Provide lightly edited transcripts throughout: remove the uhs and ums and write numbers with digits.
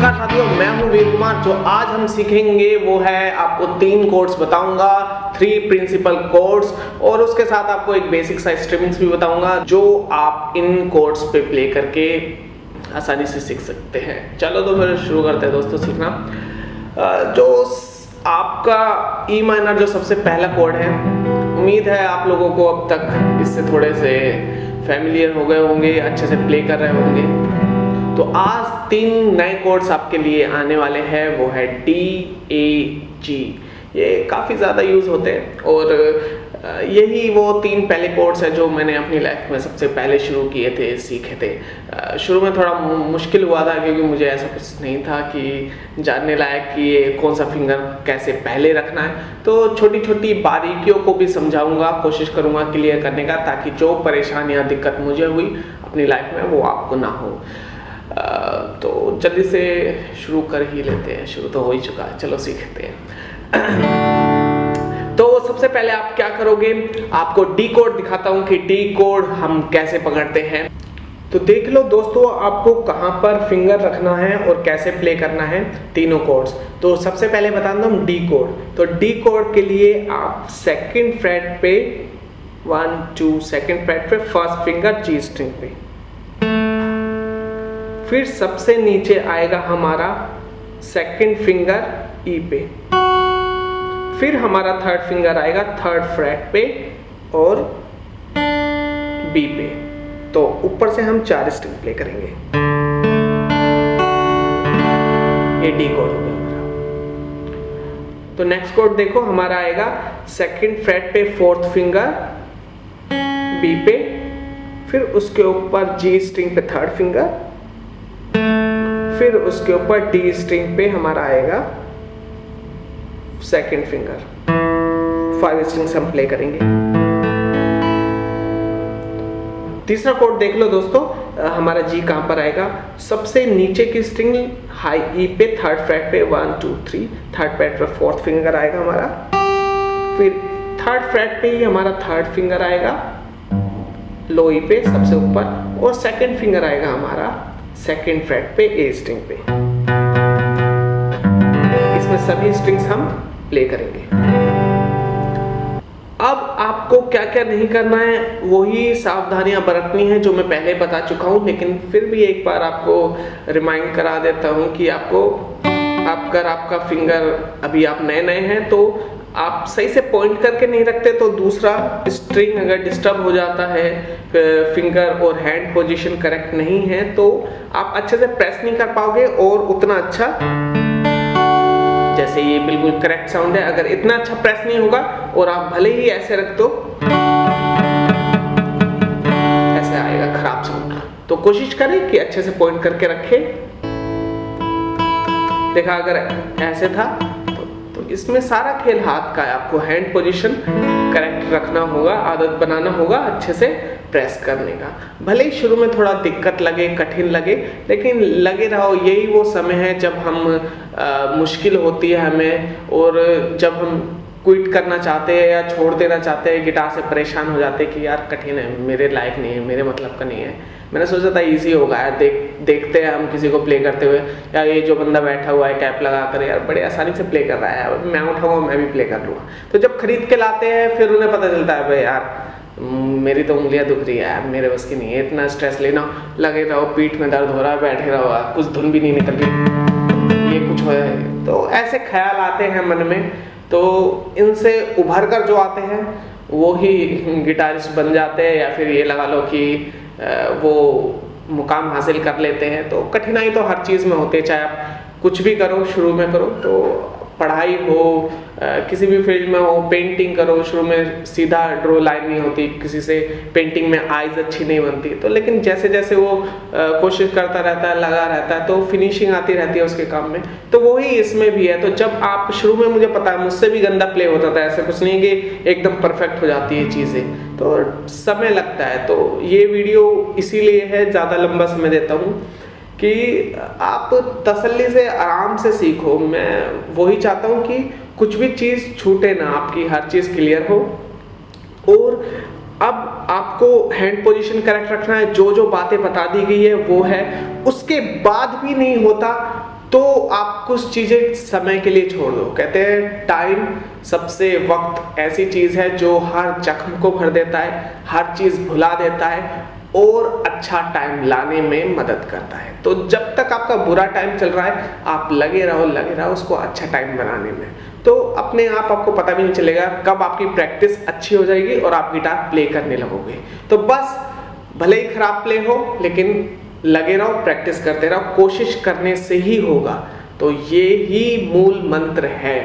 नमस्कार साथियों, मैं हूं वीर कुमार। जो आज हम सीखेंगे वो है, आपको 3 कोड्स बताऊंगा, 3 प्रिंसिपल कोड्स, और उसके साथ आपको एक बेसिक सा स्ट्रिमिंग्स भी बताऊंगा जो आप इन कोड्स पे प्ले करके आसानी से सीख सकते हैं। चलो तो फिर शुरू करते हैं दोस्तों सीखना। जो आपका ई माइनर जो सबसे पहला कोड है, उम्मीद है आप लोगों को अब तक इससे थोड़े से फैमिलियर हो गए होंगे, अच्छे से प्ले कर रहे होंगे। तो आज 3 नए कोड्स आपके लिए आने वाले हैं, वो है DAG। ये काफ़ी ज़्यादा यूज़ होते हैं और यही वो 3 पहले कोड्स हैं जो मैंने अपनी लाइफ में सबसे पहले शुरू किए थे, सीखे थे। शुरू में थोड़ा मुश्किल हुआ था क्योंकि मुझे ऐसा कुछ नहीं था कि जानने लायक कि ये कौन सा फिंगर कैसे पहले रखना है। तो छोटी छोटी बारीकियों को भी समझाऊंगा, कोशिश करूंगा क्लियर करने का, ताकि जो परेशानी या दिक्कत मुझे हुई अपनी लाइफ में वो आपको ना हो। तो जल्दी से शुरू कर ही लेते हैं। शुरू तो हो ही चुका है, चलो सीखते हैं। तो सबसे पहले आप क्या करोगे, आपको डी कोड दिखाता हूं कि डी कोड हम कैसे पकड़ते हैं। तो देख लो दोस्तों, आपको कहां पर फिंगर रखना है और कैसे प्ले करना है तीनों कोड्स। तो सबसे पहले बता दूं डी कोड। तो डी कोड के लिए आप सेकंड फ्रेट पे 1 2 सेकंड फ्रेट पे फर्स्ट फिंगर जी स्ट्रिंग पे, फिर सबसे नीचे आएगा हमारा सेकंड फिंगर ई पे, फिर हमारा थर्ड फिंगर आएगा थर्ड फ्रेट पे और बी पे। तो ऊपर से हम 4 स्ट्रिंग प्ले करेंगे। ये डी कोड हो गया हमारा। तो नेक्स्ट कोड देखो, हमारा आएगा सेकंड फ्रेट पे फोर्थ फिंगर बी पे, फिर उसके ऊपर जी स्ट्रिंग पे थर्ड फिंगर, फिर उसके ऊपर डी स्ट्रिंग पे हमारा आएगा सेकंड फिंगर। 5 स्ट्रिंग्स हम प्ले करेंगे। तीसरा कोड देख लो दोस्तों, हमारा जी कहां पर आएगा, सबसे नीचे की स्ट्रिंग हाई ई पे थर्ड फ्रेट पे 1 2 3, थर्ड फ्रेट पे फोर्थ फिंगर आएगा हमारा, फिर थर्ड फ्रेट पे ही हमारा थर्ड फिंगर आएगा लो ई पे सबसे ऊपर, और सेकंड फिंगर आएगा हमारा सेकंड फ्रेट पे ए स्ट्रिंग पे। इसमें सभी स्ट्रिंग्स हम प्ले करेंगे। अब आपको क्या क्या नहीं करना है, वही सावधानियां बरतनी है जो मैं पहले बता चुका हूं, लेकिन फिर भी एक बार आपको रिमाइंड करा देता हूं कि अगर आपका फिंगर अभी आप नए नए हैं तो आप सही से पॉइंट करके नहीं रखते, तो दूसरा स्ट्रिंग अगर डिस्टर्ब हो जाता है, फिंगर और हैंड पोजीशन करेक्ट नहीं है, तो आप अच्छे से प्रेस नहीं कर पाओगे और उतना अच्छा, जैसे ये बिल्कुल करेक्ट साउंड है, अगर इतना अच्छा प्रेस नहीं होगा और आप भले ही ऐसे रख दो, ऐसे आएगा खराब साउंड। तो कोशिश करें कि अच्छे से पॉइंट करके रखें। देखा, अगर ऐसे था तो इसमें सारा खेल हाथ का है। आपको हैंड पोजीशन करेक्ट रखना होगा, आदत बनाना होगा अच्छे से प्रेस करने का। भले ही शुरू में थोड़ा दिक्कत लगे, कठिन लगे, लेकिन लगे रहो। यही वो समय है जब हम मुश्किल होती है हमें, और जब हम क्विट करना चाहते हैं या छोड़ देना चाहते हैं, गिटार से परेशान हो जाते हैं कि यार कठिन है, मेरे लायक नहीं है, मेरे मतलब का नहीं है। मैंने सोचा था इजी होगा यार, देखते हैं हम किसी को प्ले करते हुए, यार ये जो बंदा बैठा हुआ है कैप लगा कर, यार बड़े आसानी से प्ले कर रहा है, मैं उठाऊंगा मैं भी प्ले कर लूँगा। तो जब खरीद के लाते हैं फिर उन्हें पता चलता है भाई यार मेरी तो उंगलियां दुख रही है यार, मेरे बस की नहीं है, इतना स्ट्रेस लेना, लगे रहो, पीठ में दर्द हो रहा है, बैठे रहो, कुछ धुन भी नहीं निकल रही, ये कुछ हो है। तो ऐसे ख्याल आते हैं मन में, तो इनसे उभर कर जो आते हैं वो ही गिटारिस्ट बन जाते हैं, या फिर ये लगा लो कि वो मुकाम हासिल कर लेते हैं। तो कठिनाई तो हर चीज़ में होती है, चाहे आप कुछ भी करो, शुरू में करो, तो पढ़ाई हो, किसी भी फील्ड में हो, पेंटिंग करो, शुरू में सीधा ड्रॉ लाइन नहीं होती, किसी से पेंटिंग में आइज अच्छी नहीं बनती, तो लेकिन जैसे जैसे वो कोशिश करता रहता है, लगा रहता है, तो फिनिशिंग आती रहती है उसके काम में। तो वही इसमें भी है। तो जब आप शुरू में, मुझे पता है मुझसे भी गंदा प्ले होता था, ऐसा कुछ नहीं कि एकदम परफेक्ट हो जाती है चीज़ें, तो समय लगता है। तो ये वीडियो इसीलिए है, ज़्यादा लंबा समय देता हूँ कि आप तसल्ली से आराम से सीखो। मैं वही चाहता हूँ कि कुछ भी चीज़ छूटे ना, आपकी हर चीज़ क्लियर हो। और अब आपको हैंड पोजीशन करेक्ट रखना है, जो जो बातें बता दी गई है वो है, उसके बाद भी नहीं होता तो आप कुछ चीजें समय के लिए छोड़ दो। कहते हैं टाइम सबसे, वक्त ऐसी चीज है जो हर जख्म को भर देता है, हर चीज भुला देता है और अच्छा टाइम लाने में मदद करता है। तो जब तक आपका बुरा टाइम चल रहा है आप लगे रहो उसको अच्छा टाइम बनाने में। तो अपने आप आपको पता भी नहीं चलेगा कब आपकी प्रैक्टिस अच्छी हो जाएगी और आप गिटार प्ले करने लगोगे। तो बस भले ही खराब प्ले हो लेकिन लगे रहो, प्रैक्टिस करते रहो, कोशिश करने से ही होगा। तो ये ही मूल मंत्र है।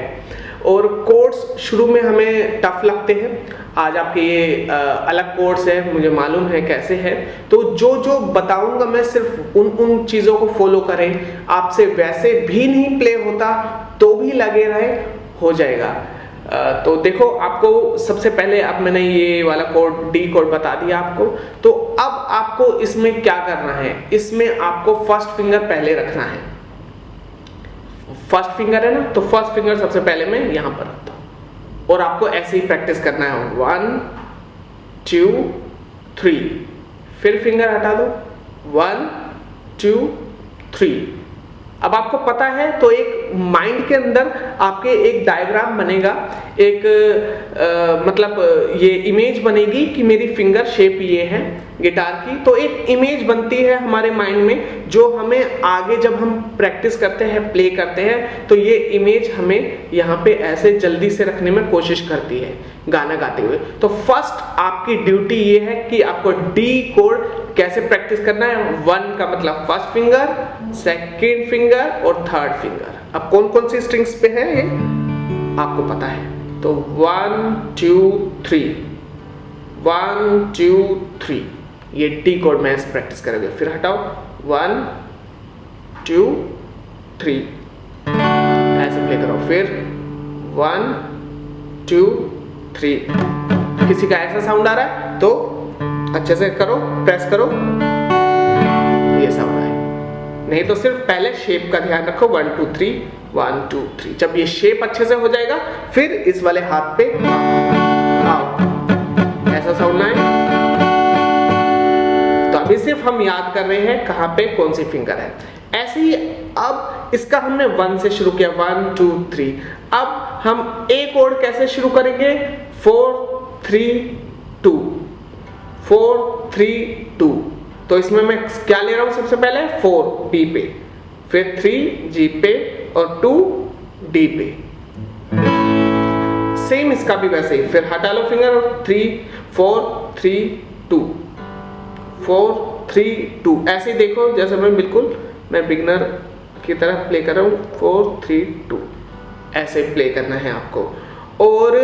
और कोर्स शुरू में हमें टफ लगते हैं। आज आपके ये अलग कोर्स है, मुझे मालूम है कैसे है। तो जो जो बताऊंगा मैं सिर्फ उन चीज़ों को फॉलो करें। आपसे वैसे भी नहीं प्ले होता तो भी लगे रहे, हो जाएगा। तो देखो आपको सबसे पहले, अब मैंने ये वाला कोड डी कोड बता दिया आपको। तो अब आपको इसमें क्या करना है, इसमें आपको फर्स्ट फिंगर पहले रखना है। फर्स्ट फिंगर है ना, तो फर्स्ट फिंगर सबसे पहले मैं यहां पर रखता हूं और आपको ऐसे ही प्रैक्टिस करना है। 1 2 3, फिर फिंगर हटा दो, 1 2 3। अब आपको पता है तो एक माइंड के अंदर आपके एक डायग्राम बनेगा, एक मतलब ये इमेज बनेगी कि मेरी फिंगर शेप ये है गिटार की। तो एक इमेज बनती है हमारे माइंड में जो हमें आगे जब हम प्रैक्टिस करते हैं, प्ले करते हैं, तो ये इमेज हमें यहाँ पे ऐसे जल्दी से रखने में कोशिश करती है गाना गाते हुए। तो फर्स्ट आपकी ड्यूटी ये है कि आपको डी कोड कैसे प्रैक्टिस करना है। 1 का मतलब फर्स्ट फिंगर, सेकेंड फिंगर और थर्ड फिंगर। अब कौन कौन सी स्ट्रिंग्स पे है ये आपको पता है। तो 1 2 3, 1 2 3, ये डी कोड में ऐसे प्रैक्टिस करोगे। फिर हटाओ, 1 2 3, ऐसे प्ले करो। फिर 1 2 3। किसी का ऐसा साउंड आ रहा है तो अच्छे से करो, प्रेस करो, ये साउंड आए। नहीं तो सिर्फ पहले शेप का ध्यान रखो, 1 2 3 1 2 3। जब ये शेप अच्छे से हो जाएगा फिर इस वाले हाथ पे आओ, ऐसा साउंड आए। तो अभी सिर्फ हम याद कर रहे हैं कहाँ पे कौन सी फिंगर है। ऐसे ही अब इसका हमने 1 से शुरू किया, 1 2 3। अब हम ए कोड कैसे शुरू करेंगे, 4 3 2, 4 3 2। तो इसमें मैं क्या ले रहा हूं, सबसे पहले 4 बी पे, फिर 3 जी पे और 2 डी पे। सेम इसका भी वैसे ही। फिर हटा लो फिंगर और 3 4 3 2, 4 3 2। ऐसे ही देखो जैसे मैं बिगनर की तरह प्ले कर रहा हूँ, 4 3 2, ऐसे प्ले करना है आपको। और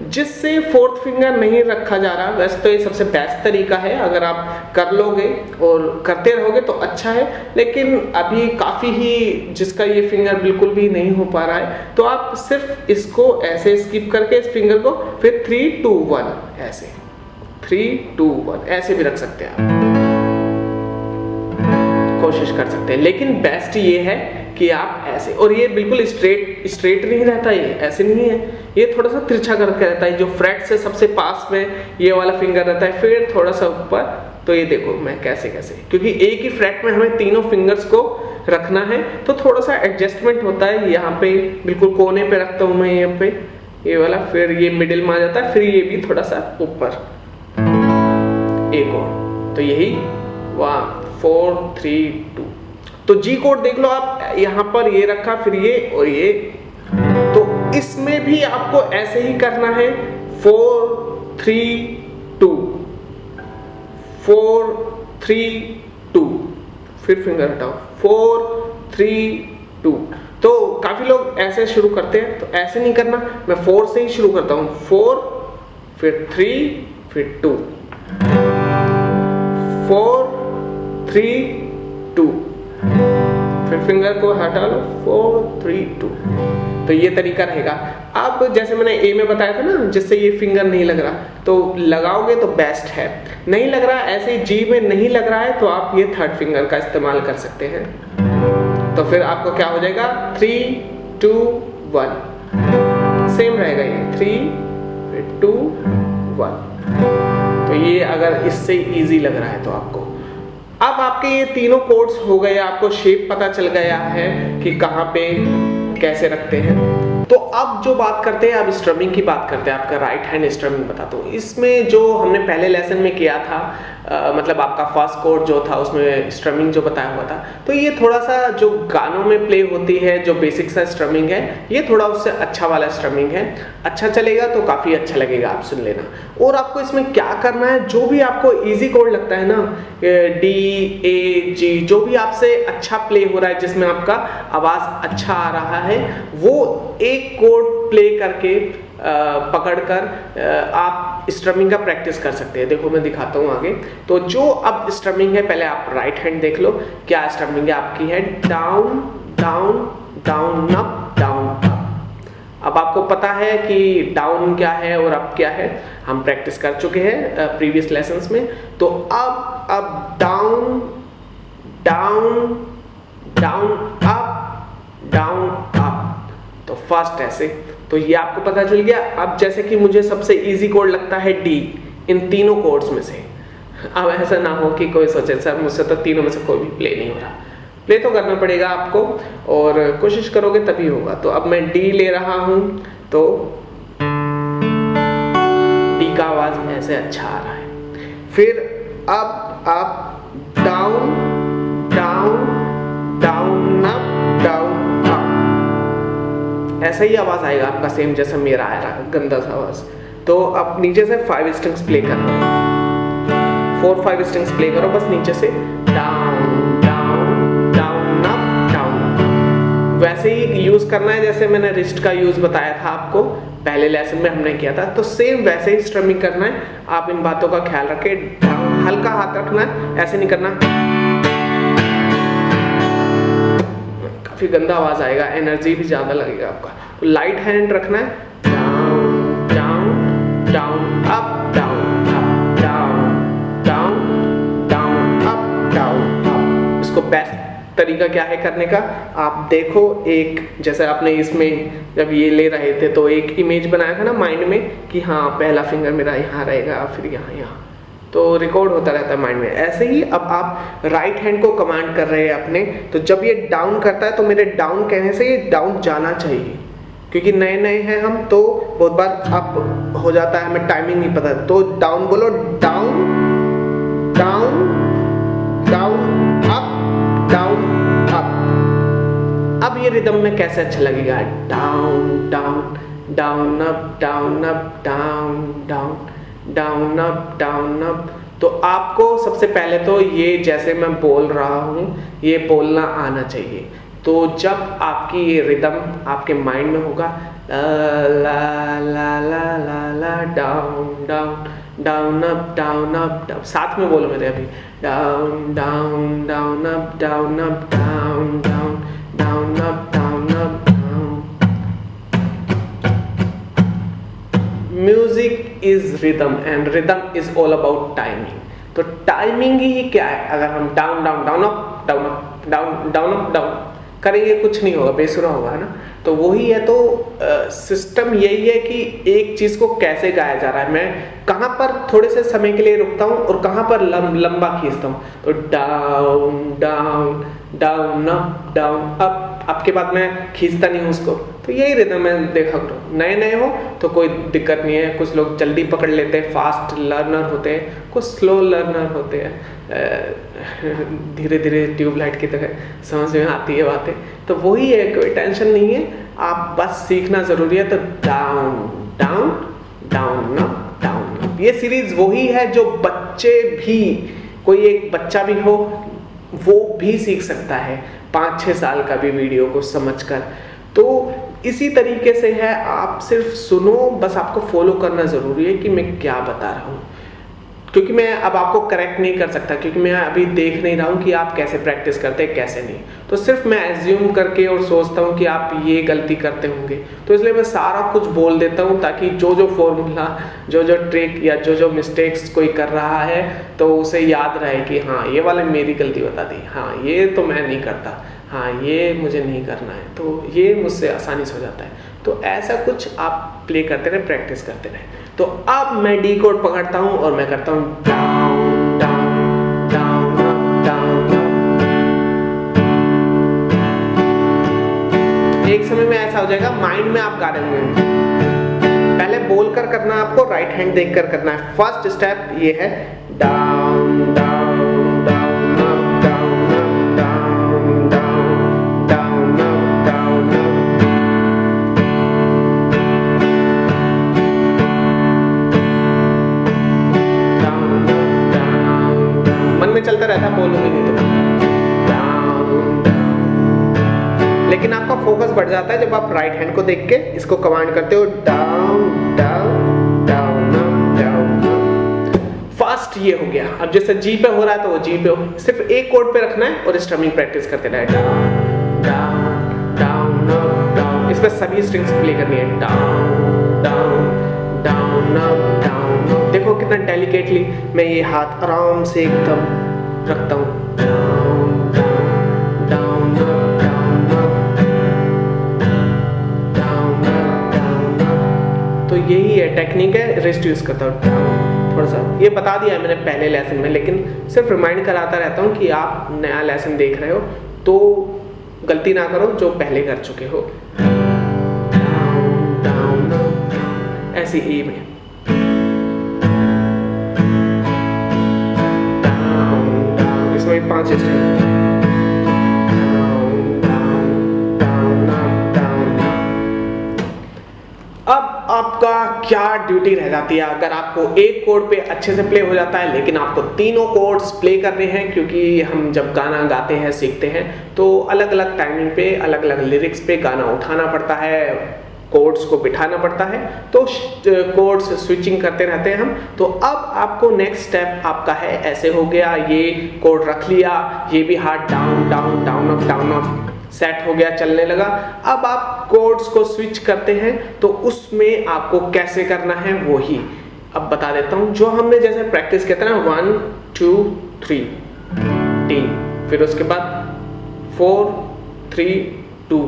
जिससे फोर्थ फिंगर नहीं रखा जा रहा, वैसे तो ये सबसे बेस्ट तरीका है। अगर आप कर लोगे और करते रहोगे तो अच्छा है। लेकिन अभी काफ़ी ही जिसका ये फिंगर बिल्कुल भी नहीं हो पा रहा है, तो आप सिर्फ इसको ऐसे स्किप करके इस फिंगर को फिर 3 2 1, ऐसे 3 2 1 ऐसे भी रख सकते हैं आप, कोशिश कर सकते हैं। लेकिन बेस्ट ये है कि आप ऐसे, और ये बिल्कुल स्ट्रेट नहीं रहता, ये ऐसे नहीं है, ये थोड़ा सा तिरछा करके रहता है। जो फ्रेट से सबसे पास में ये वाला फिंगर रहता है, फिर थोड़ा सा ऊपर। तो ये देखो मैं कैसे क्योंकि एक ही फ्रेट में हमें तीनों फिंगर्स को रखना है, तो थोड़ा सा एडजस्टमेंट होता है। यहाँ पे बिल्कुल कोने पे रखता हूँ मैं, यहाँ पे ये वाला, फिर ये मिडिल में आ जाता है, फिर ये भी थोड़ा सा ऊपर, एक और। तो यही 1 4 3 2। तो जी कोड देख लो आप, यहाँ पर ये रखा, फिर ये और ये। तो इसमें भी आपको ऐसे ही करना है, 4 3 2, 4 3 2, फिर फिंगर हटाओ, 4 3 2। तो काफी लोग ऐसे शुरू करते हैं, तो ऐसे नहीं करना। मैं 4 से ही शुरू करता हूँ, 4 फिर 3 फिर 2, 4 3 2, फिर फिंगर को हटा लो, 4 3 2। तो ये तरीका रहेगा। अब जैसे मैंने ए में बताया था ना, जिससे ये फिंगर नहीं लग रहा, तो लगाओगे तो बेस्ट है। नहीं लग रहा, ऐसे ही जी में नहीं लग रहा है, तो आप ये थर्ड फिंगर का इस्तेमाल कर सकते हैं। तो फिर आपको क्या हो जाएगा, 3 2 1, सेम रहेगा ये, 3 फिर 2 1। तो ये अगर इससे इजी लग रहा है तो आपको, अब आपके ये तीनों कोड्स हो गए, आपको शेप पता चल गया है कि कहाँ पे कैसे रखते हैं। तो अब जो बात करते हैं, अब स्ट्रमिंग की बात करते हैं। आपका राइट हैंड स्ट्रमिंग बताता हूँ। इसमें जो हमने पहले लेसन में किया था, मतलब आपका फर्स्ट कोड जो था उसमें स्ट्रमिंग जो बताया हुआ था, तो ये थोड़ा सा जो गानों में प्ले होती है जो बेसिक सा स्ट्रमिंग है, ये थोड़ा उससे अच्छा वाला स्ट्रमिंग है। अच्छा चलेगा तो काफ़ी अच्छा लगेगा, आप सुन लेना। और आपको इसमें क्या करना है, जो भी आपको इजी कोड लगता है ना, डी ए जी, जो भी आपसे अच्छा प्ले हो रहा है, जिसमें आपका आवाज़ अच्छा आ रहा है, वो एक कोड प्ले करके पकड़कर आप स्ट्रमिंग का प्रैक्टिस कर सकते हैं। देखो मैं दिखाता हूँ आगे। तो जो अब स्ट्रमिंग है, पहले आप राइट हैंड देख लो क्या स्ट्रमिंग है आपकी है। Down down down up down up. अब आपको पता है कि डाउन क्या है और अप क्या है, हम प्रैक्टिस कर चुके हैं प्रीवियस लेसन्स में। तो अब down down down up down up. तो फर्स्ट ऐसे, तो ये आपको पता चल गया। अब जैसे कि मुझे सबसे इजी कोड लगता है डी, इन तीनों कोड्स में से। अब ऐसा ना हो कि कोई सोचे सर मुझसे तो तीनों में से कोई भी प्ले नहीं हो रहा। प्ले तो करना पड़ेगा आपको और कोशिश करोगे तभी होगा। तो अब मैं डी ले रहा हूं, तो डी का आवाज ऐसे अच्छा आ रहा है। फिर अब आप down down down up down up, ऐसा ही आवाज आएगा आपका सेम जैसा मेरा आ रहा है, गंदा सा आवाज। तो अब नीचे से 5 स्ट्रिंग्स प्ले करो, 4-5 स्ट्रिंग्स प्ले करो बस नीचे से। Down down down up down. वैसे ही यूज करना है जैसे मैंने रिस्ट का यूज बताया था आपको, पहले लेसन में हमने किया था। तो सेम वैसे ही स्ट्रमिंग करना है। आप इन बातों का ख्याल रखें। हल्का हाथ रखना है, ऐसे नहीं करना, काफी गंदा आवाज आएगा, एनर्जी भी ज्यादा लगेगा आपका। तो लाइट हैंड रखना है। Down down down up down up down down down up down up. इसको बेस्ट तरीका क्या है करने का, आप देखो, एक जैसे आपने इसमें जब ये ले रहे थे तो एक इमेज बनाया था ना माइंड में कि हाँ पहला फिंगर मेरा यहाँ रहेगा, फिर यहाँ, तो रिकॉर्ड होता रहता है माइंड में। ऐसे ही अब आप राइट हैंड को कमांड कर रहे हैं अपने, तो जब ये डाउन करता है तो मेरे डाउन कहने से ये डाउन जाना चाहिए, क्योंकि नए नए हैं हम तो बहुत बार अप हो जाता है, हमें टाइमिंग नहीं पता। तो डाउन बोलो, down down down up down up. अब ये रिदम में कैसे अच्छा लगेगा, down down down up down up down down down up down up. तो आपको सबसे पहले तो ये जैसे मैं बोल रहा हूँ ये बोलना आना चाहिए। तो जब आपकी ये रिदम आपके माइंड में होगा, ला ला ला ला ला down down down up down up, साथ में बोलो मेरे अभी, down down down up down up down down down up down up down. Music is rhythm and rhythm is all about timing. तो टाइमिंग ही क्या है, अगर हम down down down up down up down down up down करेंगे कुछ नहीं होगा, बेसुरा होगा, है ना। तो वही है। तो सिस्टम यही है कि एक चीज को कैसे गाया जा रहा है, मैं कहाँ पर थोड़े से समय के लिए रुकता हूँ और कहाँ पर लंबा खींचता हूँ। तो down down down up down up के बाद मैं खींचता नहीं हूँ उसको। तो यही रिदम मैं देखा करो, नए नए हो तो कोई दिक्कत नहीं है। कुछ लोग जल्दी पकड़ लेते हैं, फास्ट लर्नर होते हैं, कुछ स्लो लर्नर होते हैं, धीरे धीरे ट्यूबलाइट की तरह समझ में आती है बातें। तो वही है, कोई टेंशन नहीं है, आप बस सीखना जरूरी है। तो down down down up down up, ये सीरीज वही है जो बच्चे भी, कोई एक बच्चा भी हो वो भी सीख सकता है 5-6 साल का भी वीडियो को समझकर। तो इसी तरीके से है, आप सिर्फ सुनो, बस आपको फॉलो करना जरूरी है कि मैं क्या बता रहा हूँ। क्योंकि मैं अब आपको करेक्ट नहीं कर सकता, क्योंकि मैं अभी देख नहीं रहा हूँ कि आप कैसे प्रैक्टिस करते हैं कैसे नहीं। तो सिर्फ मैं एज्यूम करके और सोचता हूँ कि आप ये गलती करते होंगे, तो इसलिए मैं सारा कुछ बोल देता हूँ ताकि जो जो फॉर्मूला, जो जो ट्रिक या जो जो मिस्टेक्स कोई कर रहा है तो उसे याद रहे कि हाँ ये वाले मेरी गलती बता दी, हाँ ये तो मैं नहीं करता, हाँ ये मुझे नहीं करना है, तो ये मुझसे आसानी से हो जाता है। तो ऐसा कुछ आप प्ले करते रहे, प्रैक्टिस करते रहे। तो अब मैं डी कोड पकड़ता हूँ और मैं करता हूँ डाउन डाउन डाउन डाउन एक समय में ऐसा हो जाएगा माइंड में आप गा रहे होंगे। पहले बोल कर करना आपको, राइट हैंड देख कर करना है। फर्स्ट स्टेप ये है down down down up down up down down down up down up. मन में चलता रहता, बोलूंगी नहीं तो। लेकिन आपका फोकस बढ़ जाता है जब आप राइट हैंड को देख के इसको कमांड करते हो down down down up down. Fast ये हो गया। अब जैसे जी पे हो रहा है तो वो जी पे हो, सिर्फ एक कोड पे रखना है और स्ट्रमिंग प्रैक्टिस करते रहे। Down down down up down, इस पे सभी स्ट्रिंग्स प्ले करनी है। Down down down up down. देखो कितना डेलिकेटली मैं ये हाथ आराम से एकदम रखता हूँ। तो यही है टेक्निक है, रिस्ट यूज करता हूँ थोड़ा सा। ये बता दिया है मैंने पहले लेसन में, लेकिन सिर्फ रिमाइंड कराता रहता हूँ कि आप नया लेसन देख रहे हो तो गलती ना करो जो पहले कर चुके हो। डाउन डाउन ऐसी ई में डाउन डाउन, इसमें 5 स्टेप। आपका क्या ड्यूटी रह जाती है अगर आपको एक कोड पे अच्छे से प्ले हो जाता है लेकिन आपको तीनों कोड्स प्ले करने हैं, क्योंकि हम जब गाना गाते हैं सीखते हैं तो अलग अलग टाइमिंग पे अलग अलग लिरिक्स पे गाना उठाना पड़ता है, कोड्स को बिठाना पड़ता है, तो कोड्स स्विचिंग करते रहते हैं हम। तो अब आपको नेक्स्ट स्टेप आपका है, ऐसे हो गया ये कोड रख लिया, ये भी हाथ down down down up down up set हो गया, चलने लगा। अब आप कोड्स को स्विच करते हैं तो उसमें आपको कैसे करना है वो ही अब बता देता हूं। जो हमने जैसे प्रैक्टिस किया था ना 1 2 3 टी, फिर उसके बाद 4 3 2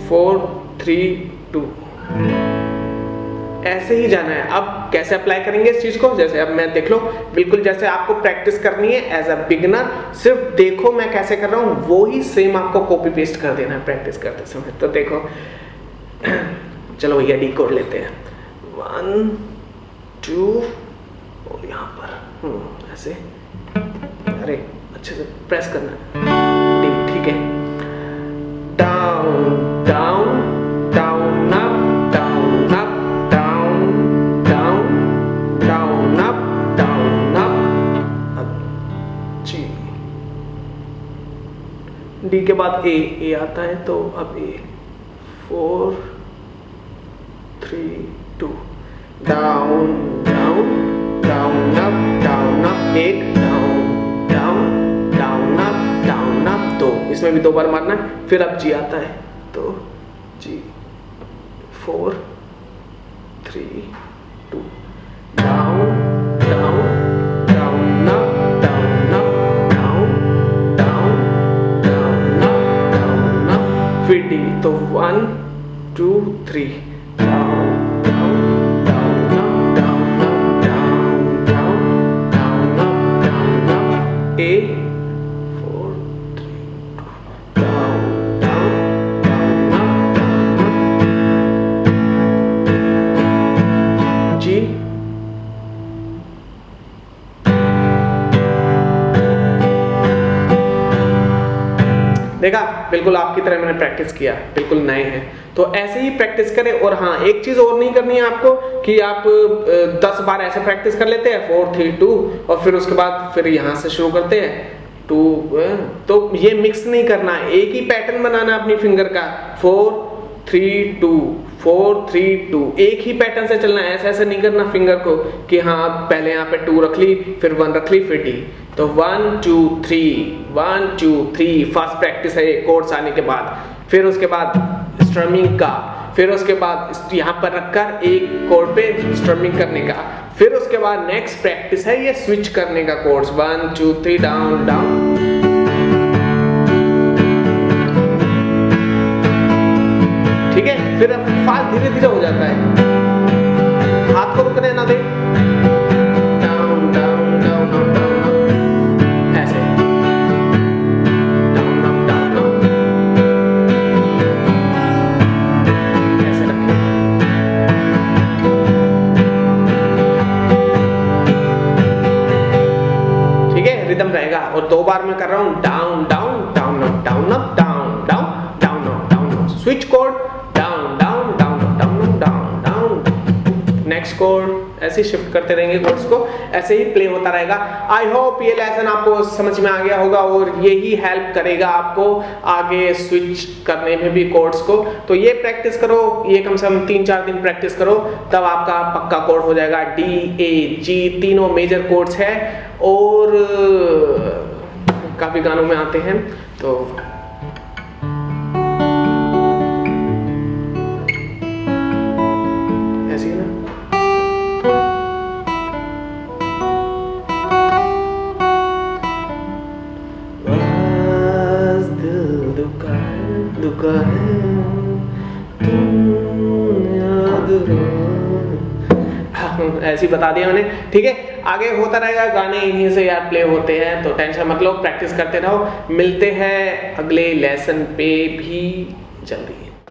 4 3 2, ऐसे ही जाना है। अब कैसे अप्लाई करेंगे इस चीज को, जैसे अब मैं देख लो, बिल्कुल जैसे आपको प्रैक्टिस करनी है एज अ बिगिनर, सिर्फ देखो मैं कैसे कर रहा हूँ, वो ही सेम आपको कॉपी पेस्ट कर देना है प्रैक्टिस करते समय। तो देखो चलो भैया डी कोड लेते हैं 1 2 और यहाँ पर ऐसे, अरे अच्छे से प्रेस करना है डी, ठीक है। Down down down up down up down down down up down up. अब जी डी के बाद ए आता है, तो अब ए 4 3 2 down down down up 1 down down down up 2, इसमें भी 2 बार मारना है। फिर अब जी आता है, तो G 4 3 2 down down down up down up down down down up down up, फिर डी, तो 1 2 3 down down down up down up down down down up down up, A 4 3 2 down down down up down up, जी देखा, बिल्कुल आपकी तरह मैंने practice किया, बिल्कुल नए हैं तो ऐसे ही प्रैक्टिस करें। और हाँ, एक चीज और नहीं करनी है आपको कि आप 10 बार ऐसे प्रैक्टिस कर लेते हैं 4 3 2 और फिर उसके बाद फिर यहाँ से शुरू करते हैं 2, तो ये मिक्स नहीं करना है, एक ही पैटर्न बनाना अपनी फिंगर का 4 3 2 4 3 2, एक ही पैटर्न से चलना है। ऐसे ऐसे नहीं करना फिंगर को कि हाँ पहले यहाँ पे 2 रख ली फिर 1 रख ली फिर डी, तो 1 2 3 1 2 3 फर्स्ट प्रैक्टिस है कोड्स आने के बाद। फिर उसके बाद स्ट्रमिंग का, फिर उसके बाद यहाँ पर रखकर एक कोड पे स्ट्रमिंग करने का, फिर उसके बाद नेक्स्ट प्रैक्टिस है ये स्विच करने का कोड्स 1 2 3 डाउन डाउन। ठीक है, फिर फास्ट धीरे धीरे हो जाता है, हाथ को रुकने ना दे, down down down down down ऐसे डाउन अप डाउन अप बार मैं कर रहा हूँ, down down down up down up down down down up down up, switch code down down down up down up down down, next code, ऐसे shift करते रहेंगे codes को, ऐसे ही प्ले होता रहेगा। आई होप ये लेसन आपको समझ में आ गया होगा और यही हेल्प करेगा आपको आगे स्विच करने में भी कोड्स को। तो ये प्रैक्टिस करो, ये कम से कम 3-4 दिन प्रैक्टिस करो, तब आपका पक्का कोड हो जाएगा। D-A-G तीनों मेजर कोड्स है और काफी गानों में आते हैं। तो ऐसे ही ना, दुका है तुम याद ऐसे ही बता दिया मैंने, ठीक है। आगे होता रहेगा, गाने इन्हीं से यार प्ले होते हैं, तो टेंशन मत लो, प्रैक्टिस करते रहो। मिलते हैं अगले लेसन पे भी जल्दी।